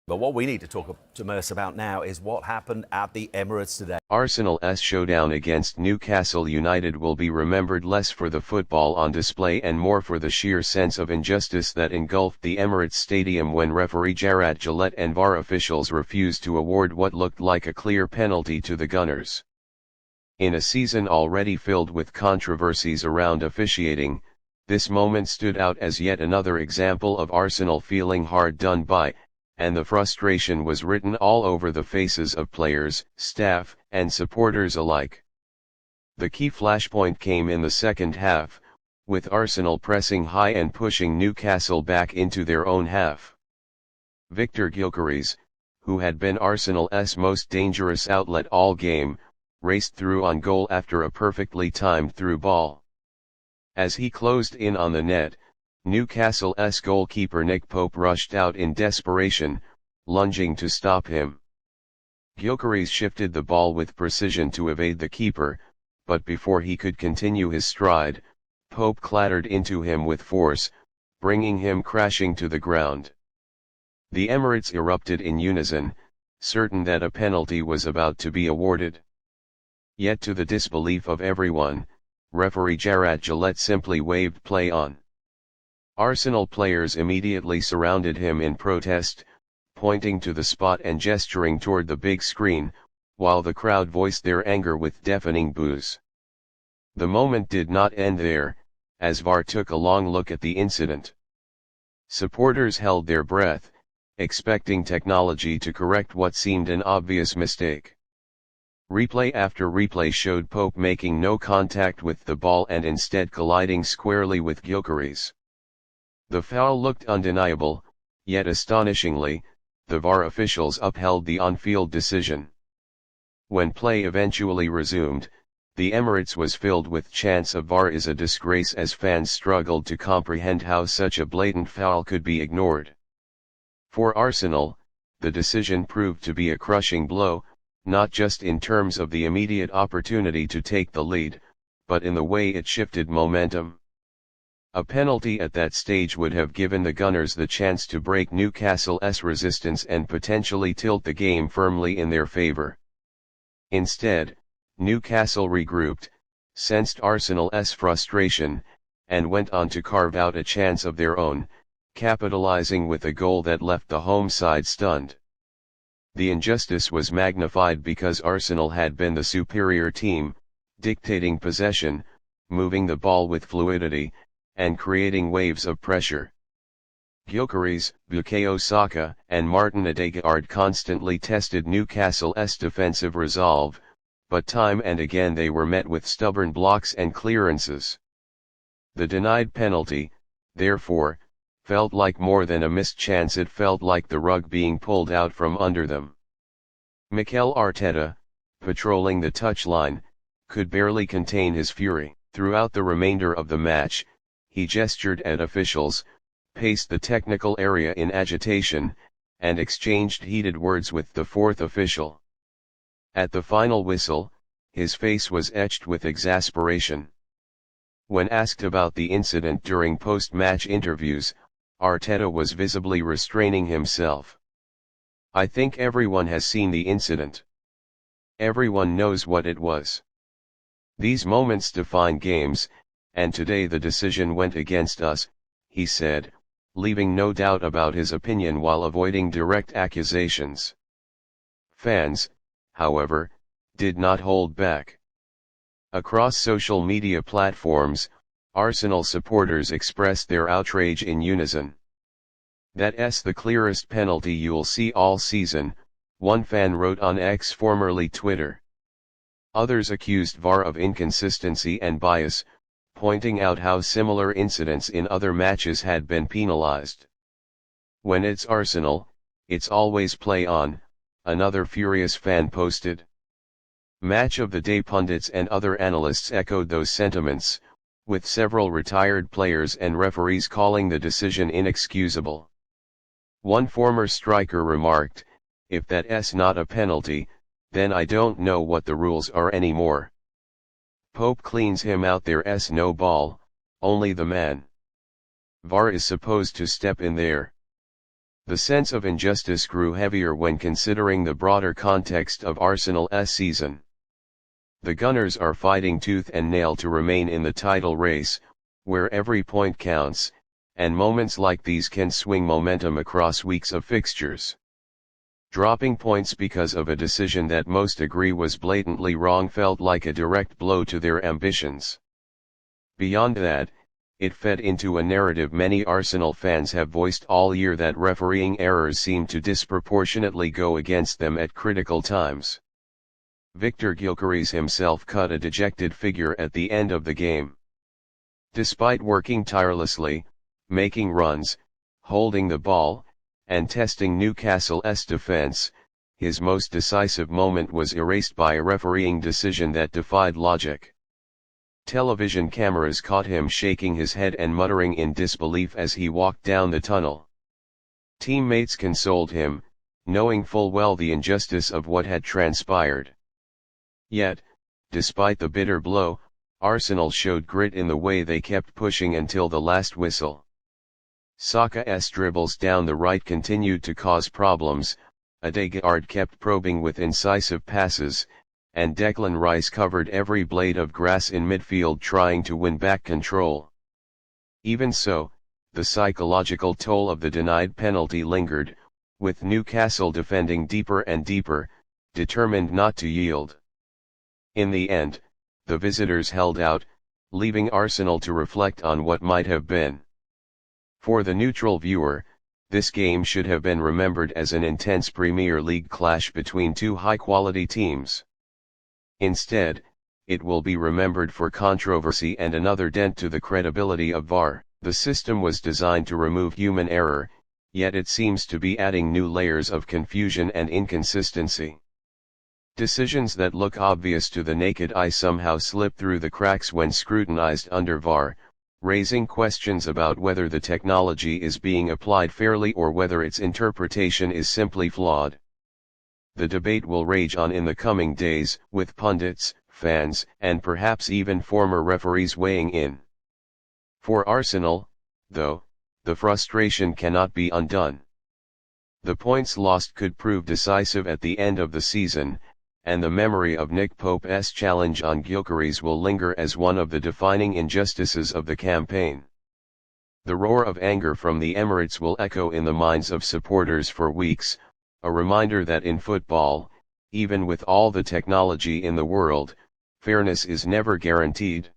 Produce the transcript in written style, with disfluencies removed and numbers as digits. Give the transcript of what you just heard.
But what we need to talk to Merce about now is what happened at the Emirates today. Arsenal's showdown against Newcastle United will be remembered less for the football on display and more for the sheer sense of injustice that engulfed the Emirates Stadium when referee Jarrad Gillett and VAR officials refused to award what looked like a clear penalty to the Gunners. In a season already filled with controversies around officiating, this moment stood out as yet another example of Arsenal feeling hard done by, and the frustration was written all over the faces of players, staff, and supporters alike. The key flashpoint came in the second half, with Arsenal pressing high and pushing Newcastle back into their own half. Victor Gyökeres, who had been Arsenal's most dangerous outlet all game, raced through on goal after a perfectly timed through ball. As he closed in on the net, Newcastle's goalkeeper Nick Pope rushed out in desperation, lunging to stop him. Gyökeres shifted the ball with precision to evade the keeper, but before he could continue his stride, Pope clattered into him with force, bringing him crashing to the ground. The Emirates erupted in unison, certain that a penalty was about to be awarded. Yet to the disbelief of everyone, referee Jarrad Gillett simply waved play on. Arsenal players immediately surrounded him in protest, pointing to the spot and gesturing toward the big screen, while the crowd voiced their anger with deafening boos. The moment did not end there, as VAR took a long look at the incident. Supporters held their breath, expecting technology to correct what seemed an obvious mistake. Replay after replay showed Pope making no contact with the ball and instead colliding squarely with Gyökeres. The foul looked undeniable, yet astonishingly, the VAR officials upheld the on-field decision. When play eventually resumed, the Emirates was filled with chants of VAR is a disgrace as fans struggled to comprehend how such a blatant foul could be ignored. For Arsenal, the decision proved to be a crushing blow, not just in terms of the immediate opportunity to take the lead, but in the way it shifted momentum. A penalty at that stage would have given the Gunners the chance to break Newcastle's resistance and potentially tilt the game firmly in their favour. Instead, Newcastle regrouped, sensed Arsenal's frustration, and went on to carve out a chance of their own, capitalising with a goal that left the home side stunned. The injustice was magnified because Arsenal had been the superior team, dictating possession, moving the ball with fluidity, and creating waves of pressure. Gyökeres, Bukayo Saka, and Martin Odegaard constantly tested Newcastle's defensive resolve, but time and again they were met with stubborn blocks and clearances. The denied penalty, therefore, felt like more than a missed chance, it felt like the rug being pulled out from under them. Mikel Arteta, patrolling the touchline, could barely contain his fury. Throughout the remainder of the match, he gestured at officials, paced the technical area in agitation, and exchanged heated words with the fourth official. At the final whistle, his face was etched with exasperation. When asked about the incident during post-match interviews, Arteta was visibly restraining himself. "I think everyone has seen the incident. Everyone knows what it was. These moments define games, and today the decision went against us," he said, leaving no doubt about his opinion while avoiding direct accusations. Fans, however, did not hold back. Across social media platforms, Arsenal supporters expressed their outrage in unison. "That's the clearest penalty you'll see all season," one fan wrote on X, formerly Twitter. Others accused VAR of inconsistency and bias, pointing out how similar incidents in other matches had been penalized. "When it's Arsenal, it's always play on," another furious fan posted. Match of the day pundits and other analysts echoed those sentiments, with several retired players and referees calling the decision inexcusable. One former striker remarked, "If that's not a penalty, then I don't know what the rules are anymore. Pope cleans him out, there's no ball, only the man. VAR is supposed to step in there." The sense of injustice grew heavier when considering the broader context of Arsenal's season. The Gunners are fighting tooth and nail to remain in the title race, where every point counts, and moments like these can swing momentum across weeks of fixtures. Dropping points because of a decision that most agree was blatantly wrong felt like a direct blow to their ambitions. Beyond that, it fed into a narrative many Arsenal fans have voiced all year that refereeing errors seem to disproportionately go against them at critical times. Victor Gyökeres himself cut a dejected figure at the end of the game. Despite working tirelessly, making runs, holding the ball, and testing Newcastle's defense, his most decisive moment was erased by a refereeing decision that defied logic. Television cameras caught him shaking his head and muttering in disbelief as he walked down the tunnel. Teammates consoled him, knowing full well the injustice of what had transpired. Yet, despite the bitter blow, Arsenal showed grit in the way they kept pushing until the last whistle. Saka's dribbles down the right continued to cause problems, Odegaard kept probing with incisive passes, and Declan Rice covered every blade of grass in midfield trying to win back control. Even so, the psychological toll of the denied penalty lingered, with Newcastle defending deeper and deeper, determined not to yield. In the end, the visitors held out, leaving Arsenal to reflect on what might have been. For the neutral viewer, this game should have been remembered as an intense Premier League clash between two high-quality teams. Instead, it will be remembered for controversy and another dent to the credibility of VAR. The system was designed to remove human error, yet it seems to be adding new layers of confusion and inconsistency. Decisions that look obvious to the naked eye somehow slip through the cracks when scrutinized under VAR, raising questions about whether the technology is being applied fairly or whether its interpretation is simply flawed. The debate will rage on in the coming days, with pundits, fans, and perhaps even former referees weighing in. For Arsenal, though, the frustration cannot be undone. The points lost could prove decisive at the end of the season, and the memory of Nick Pope's challenge on Gyökeres will linger as one of the defining injustices of the campaign. The roar of anger from the Emirates will echo in the minds of supporters for weeks, a reminder that in football, even with all the technology in the world, fairness is never guaranteed.